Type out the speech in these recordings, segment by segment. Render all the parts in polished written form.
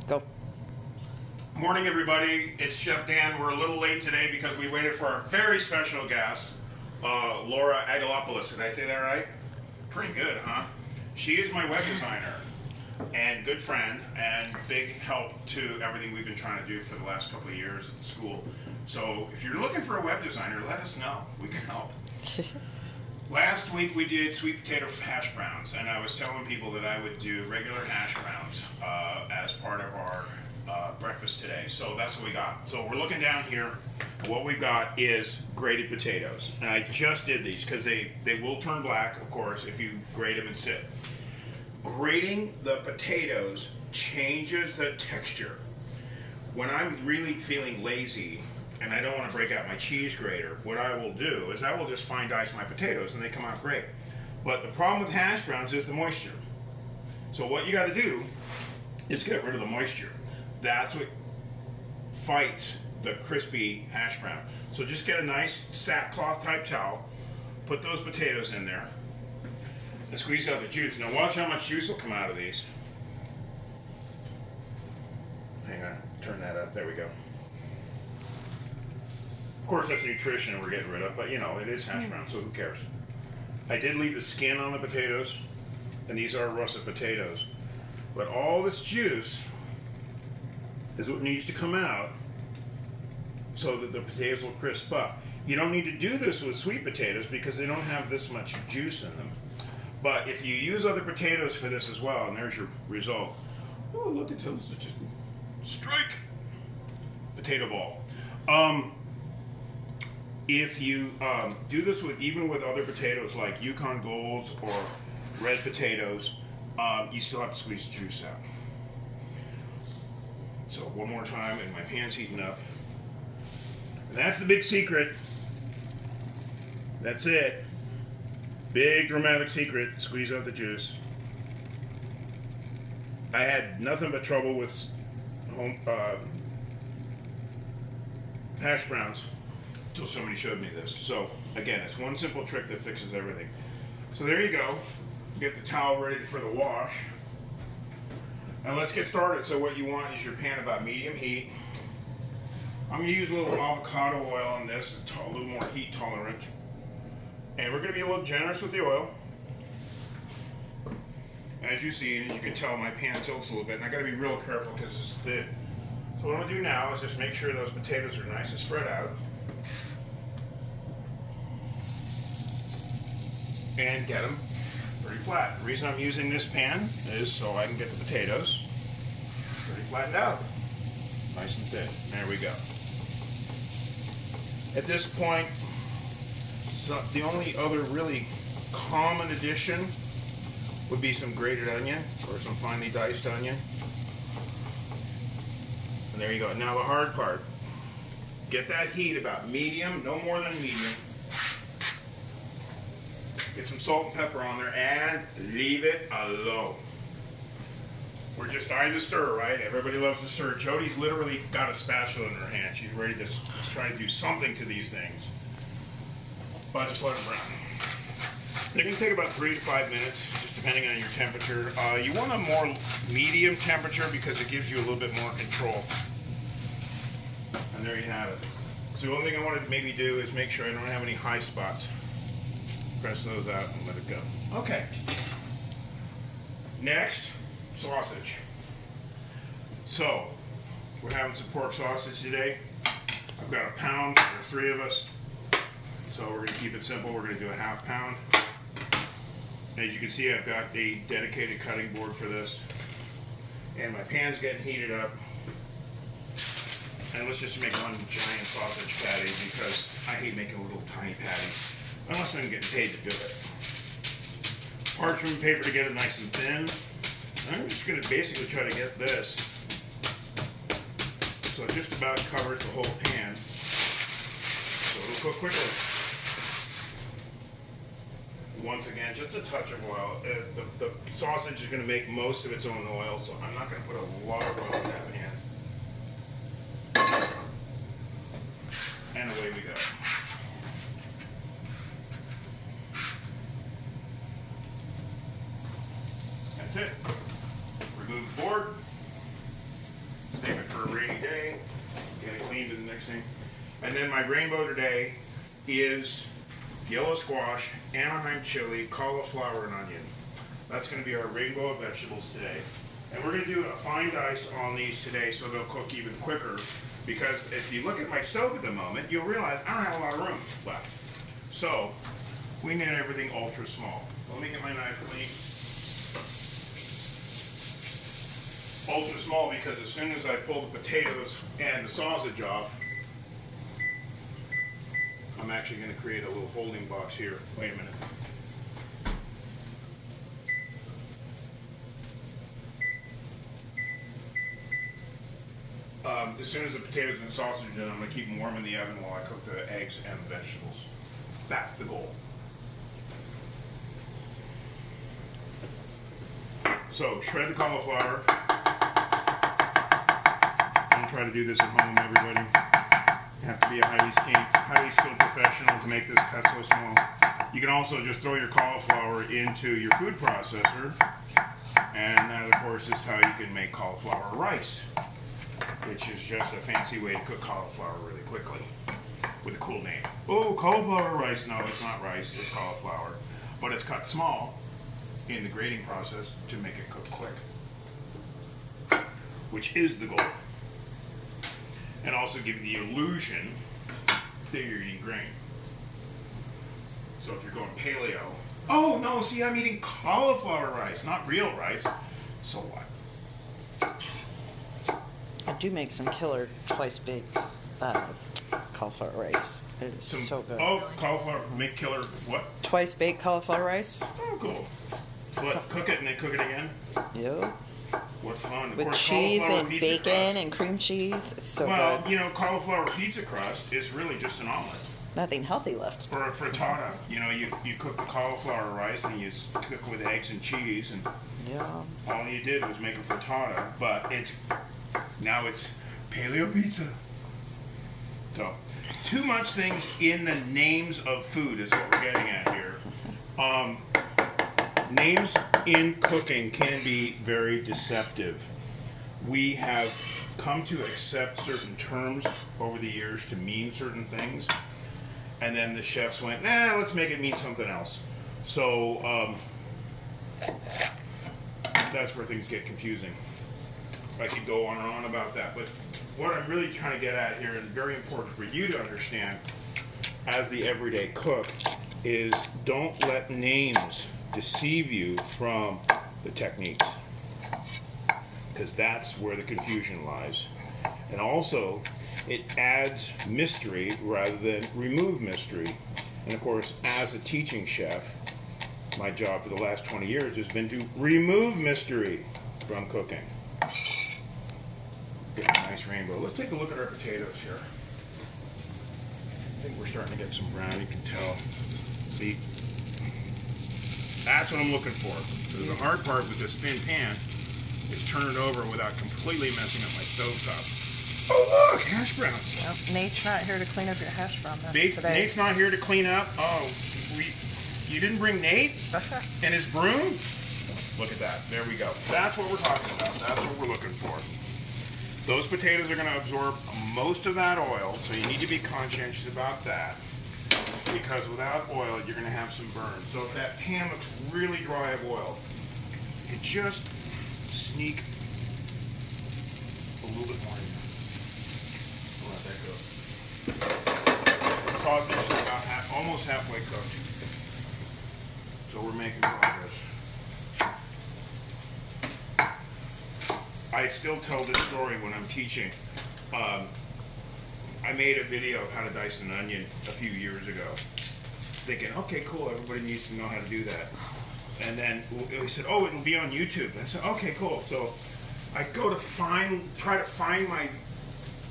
Go. Morning, everybody. It's Chef Dan. We're a little late today because we waited for our very special guest, Laura Agalopoulos. Did I say that right? Pretty good, huh? She is my web designer and good friend and big help to everything we've been trying to do for the last couple of years at the school. So if you're looking for a web designer, let us know. We can help. Last week we did sweet potato hash browns, and I was telling people that I would do regular hash browns as part of our breakfast today. So that's what we got. So we're looking down here. What we've got is grated potatoes. And I just did these because they will turn black, of course, if you grate them and sit. Grating the potatoes changes the texture. When I'm really feeling lazy and I don't want to break out my cheese grater, what I will do is I will just fine dice my potatoes and they come out great. But the problem with hash browns is the moisture. So what you got to do is get rid of the moisture. That's what fights the crispy hash brown. So just get a nice sackcloth type towel, put those potatoes in there, and squeeze out the juice. Now watch how much juice will come out of these. Hang on, turn that up, there we go. Of course that's nutrition we're getting rid of, but you know, it is hash brown, so who cares? I did leave the skin on the potatoes, and these are russet potatoes. But all this juice is what needs to come out so that the potatoes will crisp up. You don't need to do this with sweet potatoes because they don't have this much juice in them. But if you use other potatoes for this as well, and there's your result. Oh, look at those, just strike potato ball. If you do this with even with other potatoes like Yukon Golds or red potatoes, you still have to squeeze the juice out. So one more time, and my pan's heating up. And that's the big secret. That's it. Big dramatic secret, squeeze out the juice. I had nothing but trouble with hash browns until somebody showed me this. So again, it's one simple trick that fixes everything. So there you go. Get the towel ready for the wash. And let's get started. So what you want is your pan about medium heat. I'm going to use a little avocado oil on this, it's a little more heat tolerant. And we're going to be a little generous with the oil. As you see, and you can tell my pan tilts a little bit, and I got to be real careful because it's thin. So what I'm going to do now is just make sure those potatoes are nice and spread out. And get them pretty flat. The reason I'm using this pan is so I can get the potatoes pretty flattened out. Nice and thin. There we go. At this point, so the only other really common addition would be some grated onion or some finely diced onion. And there you go. Now the hard part. Get that heat about medium, no more than medium. Get some salt and pepper on there and leave it alone. We're just starting to stir, right? Everybody loves to stir. Jody's literally got a spatula in her hand. She's ready to try to do something to these things. But just let them brown. They're going to take about 3 to 5 minutes, just depending on your temperature. You want a more medium temperature because it gives you a little bit more control. And there you have it. So the only thing I want to maybe do is make sure I don't have any high spots. Press those out and let it go. Okay. Next, sausage. So, we're having some pork sausage today. I've got a pound, there's 3 of us. So we're going to keep it simple. We're going to do a half pound. As you can see, I've got a dedicated cutting board for this. And my pan's getting heated up. And let's just make one giant sausage patty because I hate making little tiny patties. Unless I'm getting paid to do it. Parchment paper to get it nice and thin. I'm just going to basically try to get this so it just about covers the whole pan. So it'll cook quickly. Once again, just a touch of oil. The sausage is going to make most of its own oil, so I'm not going to put a lot of oil in that pan. And away we go. That's it. Remove the board. Save it for a rainy day. Get it cleaned to the next thing. And then my rainbow today is yellow squash, Anaheim chili, cauliflower, and onion. That's going to be our rainbow of vegetables today. And we're going to do a fine dice on these today so they'll cook even quicker. Because if you look at my stove at the moment, you'll realize I don't have a lot of room left. So we need everything ultra small. Let me get my knife clean. Ultra small because as soon as I pull the potatoes and the sausage off, I'm actually going to create a little holding box here. Wait a minute. As soon as the potatoes and sausage are done, I'm going to keep them warm in the oven while I cook the eggs and the vegetables. That's the goal. So, shred the cauliflower. Don't try to do this at home, everybody. You have to be a highly skilled professional to make this cut so small. You can also just throw your cauliflower into your food processor, and that, of course, is how you can make cauliflower rice, which is just a fancy way to cook cauliflower really quickly with a cool name. Oh, cauliflower rice. No, it's not rice, it's cauliflower. But it's cut small in the grating process to make it cook quick, which is the goal. And also give you the illusion that you're eating grain. So if you're going paleo, oh no, see, I'm eating cauliflower rice, not real rice. So what? I do make some killer twice baked cauliflower rice. It's so good. Oh, cauliflower, make killer what? Twice baked cauliflower rice. Oh, cool. What, cook it and then cook it again? Yep. What fun. With course, cheese and bacon and cream cheese. It's so good. Well, you know, cauliflower pizza crust is really just an omelet. Nothing healthy left. Or a frittata. You know, you cook the cauliflower rice and you cook with eggs and cheese, and all you did was make a frittata, but now it's paleo pizza. So, too much things in the names of food is what we're getting at here. Names in cooking can be very deceptive. We have come to accept certain terms over the years to mean certain things, and then the chefs went, nah, let's make it mean something else. So that's where things get confusing. I could go on and on about that, but what I'm really trying to get at here, and very important for you to understand as the everyday cook, is don't let names deceive you from the techniques, because that's where the confusion lies. And also, it adds mystery rather than remove mystery. And of course, as a teaching chef, my job for the last 20 years has been to remove mystery from cooking. Get a nice rainbow. Let's take a look at our potatoes here. I think we're starting to get some brown, you can tell. See? That's what I'm looking for. So the hard part with this thin pan is turn it over without completely messing up my stovetop. Oh look, hash browns. Well, Nate's not here to clean up your hash brown mess today. Nate's not here to clean up. Oh, you didn't bring Nate and his broom? Look at that. There we go. That's what we're talking about. That's what we're looking for. Those potatoes are going to absorb most of that oil, so you need to be conscientious about that. Because without oil, you're going to have some burn. So if that pan looks really dry of oil, you just sneak a little bit more in there. Let that go. The sausage is about almost halfway cooked. So we're making progress. I still tell this story when I'm teaching. I made a video of how to dice an onion a few years ago, thinking, okay, cool, everybody needs to know how to do that. And then we said, oh, it'll be on YouTube. And I said, okay, cool. So I go to try to find my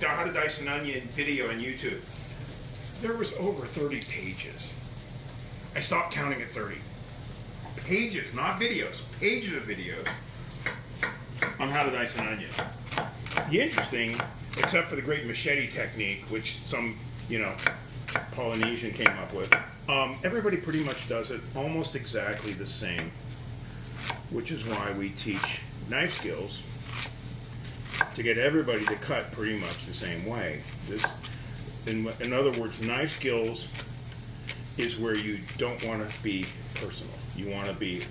how to dice an onion video on YouTube. There was over 30 pages. I stopped counting at 30. Pages, not videos, pages of videos on how to dice an onion. The interesting, except for the great machete technique, which some, Polynesian came up with, everybody pretty much does it almost exactly the same, which is why we teach knife skills to get everybody to cut pretty much the same way. In other words, knife skills is where you don't want to be personal. You want to be,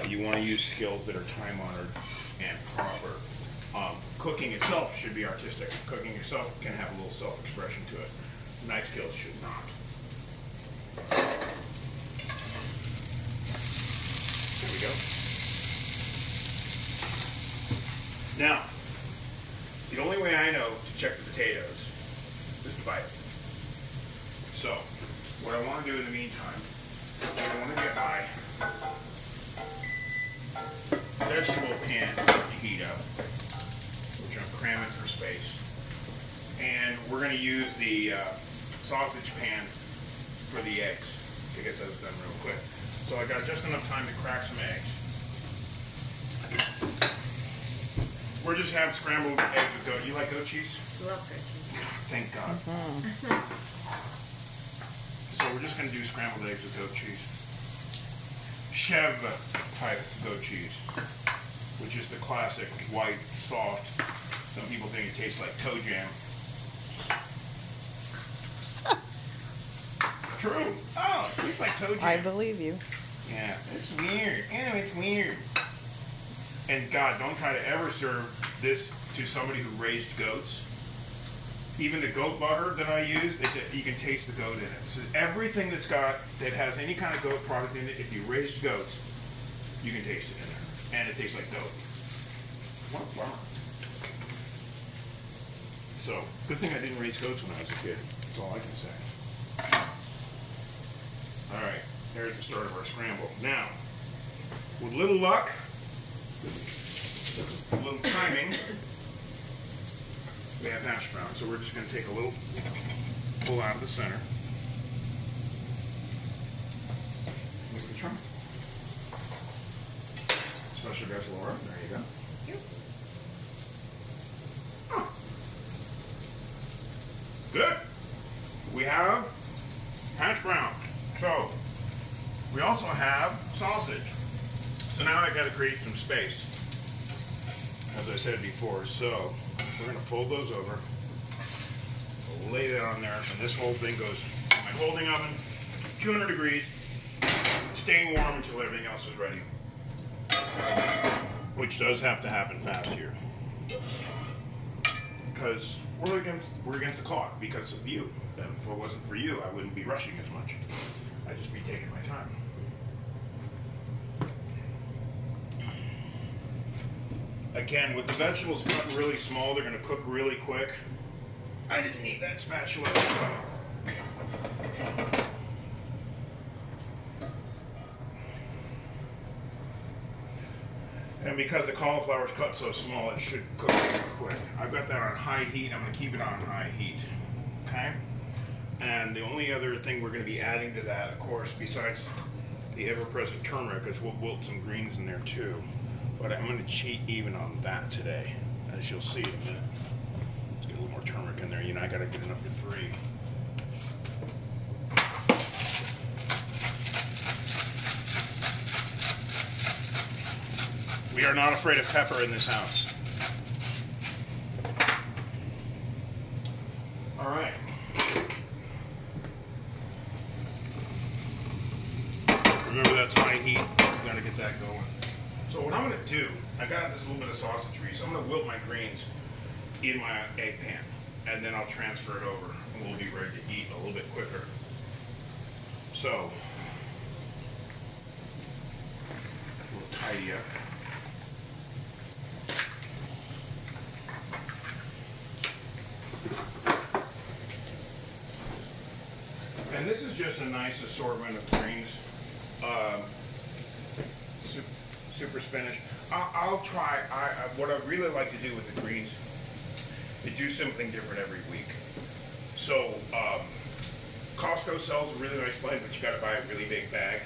you want to use skills that are time honored and proper. Cooking itself should be artistic. Cooking itself can have a little self-expression to it. Knife skills should not. There we go. Now, the only way I know to check the potatoes is to bite. So, what I want to do in the meantime, I want to get my vegetable pan to heat up, which I'm cramming for space. And we're going to use the sausage pan for the eggs to get those done real quick. So I got just enough time to crack some eggs. We're just having scrambled eggs with goat. You like goat cheese? Love goat cheese. Thank God. So we're just going to do scrambled eggs with goat cheese. Chev type goat cheese, which is the classic white, soft. Some people think it tastes like toe jam. True. Oh, it tastes like toe jam. I believe you. Yeah, it's weird. It's weird. And God, don't try to ever serve this to somebody who raised goats. Even the goat butter that I use, they said you can taste the goat in it. So everything that has any kind of goat product in it, if you raised goats, you can taste it in there. And it tastes like goat. What a bummer. So, good thing I didn't raise goats when I was a kid. That's all I can say. Alright, there's the start of our scramble. Now, with little luck, a little timing, we have hash browns. So we're just going to take a little pull out of the center. Give it a try. Special guest Laura. There you go. Yep. Oh. Good. We have hash brown. So we also have sausage. So now I got to create some space, as I said before. So we're going to fold those over, lay that on there, and this whole thing goes in my holding oven, 200 degrees, staying warm until everything else is ready. Which does have to happen fast here, because we're against the clock because of you. And if it wasn't for you, I wouldn't be rushing as much. I'd just be taking my time. Again, with the vegetables cut really small, they're going to cook really quick. I didn't need that spatula. And because the cauliflower is cut so small, it should cook really quick. I've got that on high heat. I'm going to keep it on high heat. Okay? And the only other thing we're going to be adding to that, of course, besides the ever-present turmeric, is we'll wilt some greens in there too. But I'm going to cheat even on that today, as you'll see in a minute. Let's get a little more turmeric in there. You know, I got to get enough for 3. We are not afraid of pepper in this house. All right. Remember, that's high heat. We've got to get that going. So what I'm going to do, I got this little bit of sausage grease. I'm going to wilt my greens in my egg pan, and then I'll transfer it over, and we'll be ready to eat a little bit quicker. So, we'll tidy up. And this is just a nice assortment of greens. Super spinach. I'll try. What I really like to do with the greens is do something different every week. So Costco sells a really nice blend, but you got to buy a really big bag.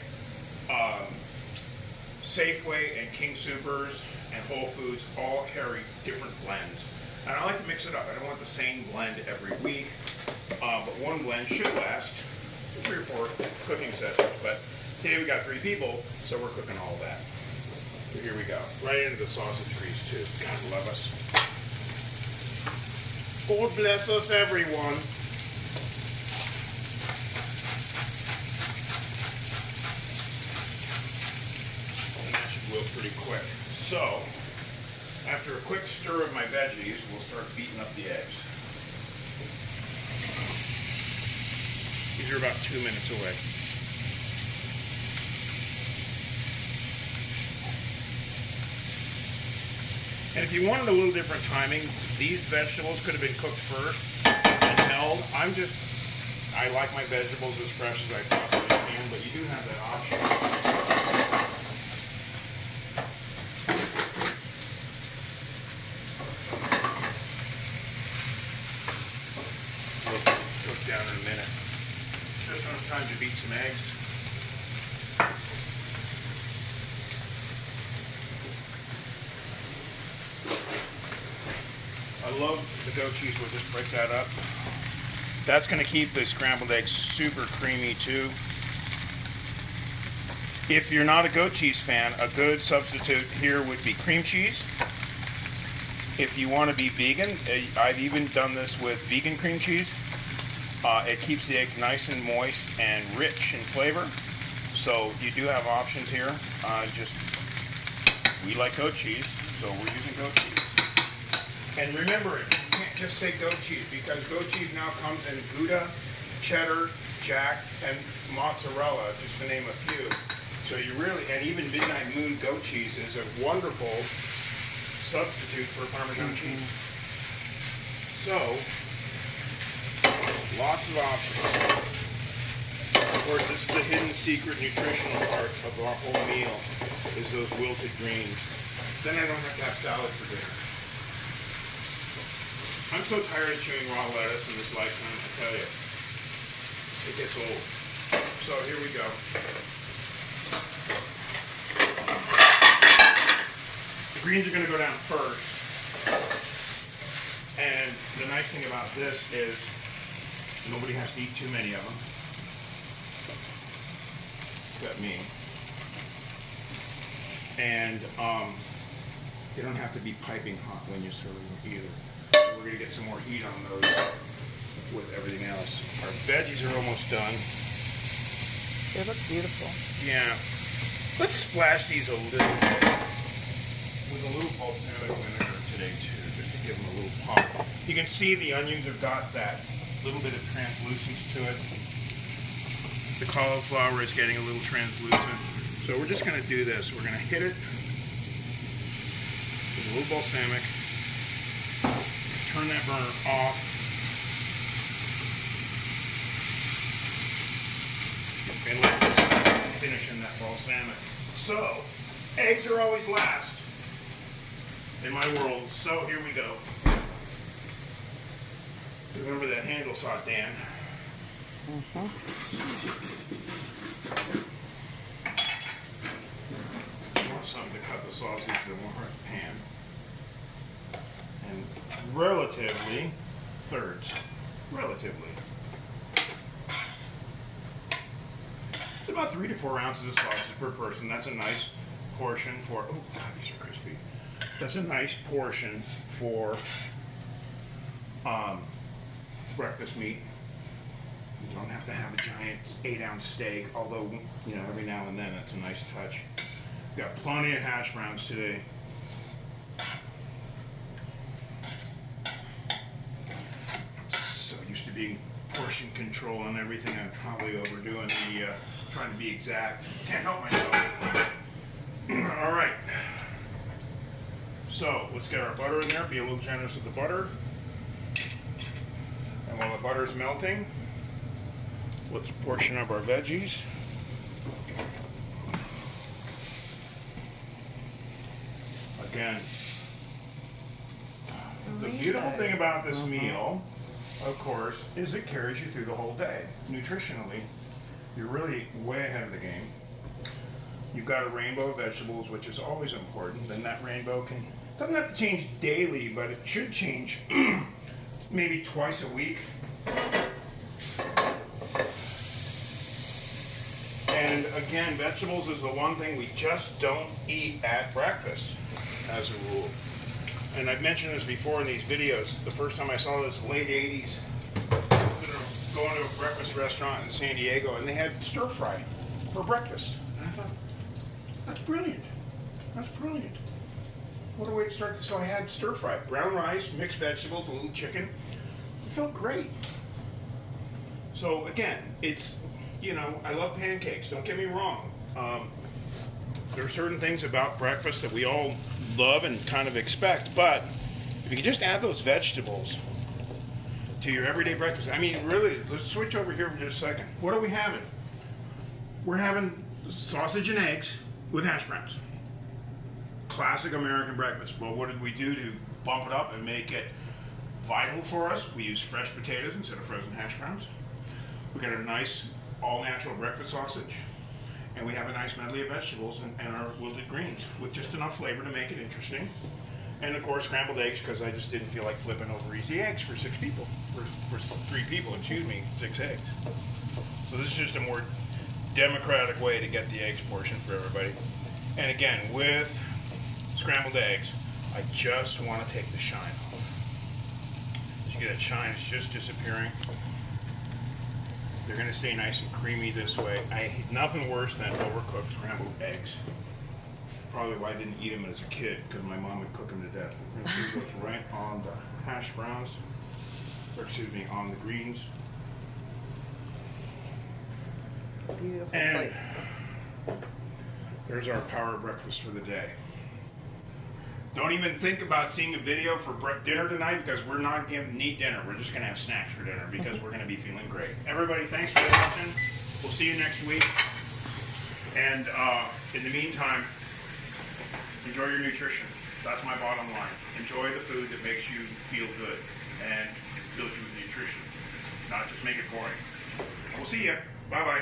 Safeway and King Soopers and Whole Foods all carry different blends, and I like to mix it up. I don't want the same blend every week, but one blend should last 3 or 4 cooking sessions. But today we got 3 people, so we're cooking all that. So here we go. Right into the sausage grease too. God love us. God bless us, everyone. And that should wilt pretty quick. So, after a quick stir of my veggies, we'll start beating up the eggs. These are about 2 minutes away. And if you wanted a little different timing, these vegetables could have been cooked first and held. I like my vegetables as fresh as I possibly can, but you do have that option. We'll cook down in a minute. Just enough time to beat some eggs. I love the goat cheese. We'll just break that up. That's going to keep the scrambled eggs super creamy too. If you're not a goat cheese fan, a good substitute here would be cream cheese. If you want to be vegan, I've even done this with vegan cream cheese. It keeps the eggs nice and moist and rich in flavor. So you do have options here. We like goat cheese, so we're using goat cheese. And remember, you can't just say goat cheese, because goat cheese now comes in Gouda, cheddar, jack, and mozzarella, just to name a few. So you really, and even Midnight Moon goat cheese is a wonderful substitute for Parmesan cheese. So, lots of options. Of course, this is the hidden secret nutritional part of our whole meal, is those wilted greens. Then I don't have to have salad for dinner. I'm so tired of chewing raw lettuce in this lifetime, I tell you. It gets old. So here we go. The greens are going to go down first. And the nice thing about this is nobody has to eat too many of them. Except me. And they don't have to be piping hot when you serve them either. We're going to get some more heat on those with everything else. Our veggies are almost done. They look beautiful. Yeah. Let's splash these a little bit with a little balsamic vinegar today too, just to give them a little pop. You can see the onions have got that little bit of translucence to it. The cauliflower is getting a little translucent. So we're just going to do this. We're going to hit it with a little balsamic. Turn that burner off. And let this finish in that balsamic. So, eggs are always last in my world. So here we go. Remember that handle's hot, Dan. I want something to cut the sausage in a more hard pan. And relatively, thirds. Relatively. It's about 3 to 4 ounces of sausage per person. That's a nice portion for, oh God, these are crispy. That's a nice portion for breakfast meat. You don't have to have a giant 8-ounce steak, although, you know, every now and then that's a nice touch. We've got plenty of hash browns today. So used to being portion control and everything, I'm probably overdoing the trying to be exact. Can't help myself. All right. So let's get our butter in there. Be a little generous with the butter. And while the butter is melting, let's portion up our veggies. Again, the beautiful thing about this meal, of course, is it carries you through the whole day. Nutritionally, you're really way ahead of the game. You've got a rainbow of vegetables, which is always important, and that rainbow doesn't have to change daily, but it should change maybe twice a week. And again, vegetables is the one thing we just don't eat at breakfast, as a rule. and I've mentioned this before in these videos, the first time I saw this, late 80s, going to a breakfast restaurant in San Diego, and they had stir fry for breakfast. And I thought, that's brilliant. That's brilliant. What a way to start this. So I had stir fry, brown rice, mixed vegetables, a little chicken. It felt great. So again, it's, you know, I love pancakes, don't get me wrong. There are certain things about breakfast that we all love and kind of expect, but if you could just add those vegetables to your everyday breakfast. I mean, really, let's switch over here for just a second. What are we having? We're having sausage and eggs with hash browns. Classic American breakfast. Well, what did we do to bump it up and make it vital for us? We use fresh potatoes instead of frozen hash browns. We got a nice all-natural breakfast sausage. And we have a nice medley of vegetables and our wilted greens with just enough flavor to make it interesting. And of course, scrambled eggs, because I just didn't feel like flipping over easy eggs for 6 people. For 3 people, 6 eggs. So this is just a more democratic way to get the eggs portion for everybody. And again, with scrambled eggs, I just want to take the shine off. As you get that shine, it's just disappearing. They're going to stay nice and creamy this way. I hate nothing worse than overcooked scrambled eggs. Probably why I didn't eat them as a kid, because my mom would cook them to death. And she goes right on the hash browns, or excuse me, on the greens. Beautiful And plate. there's our power breakfast for the day. Don't even think about seeing a video for dinner tonight, because we're not going to need dinner. We're just going to have snacks for dinner because we're going to be feeling great. Everybody, thanks for watching. We'll see you next week. And in the meantime, enjoy your nutrition. That's my bottom line. Enjoy the food that makes you feel good and fills you with nutrition. Not just make it boring. We'll see you. Bye-bye.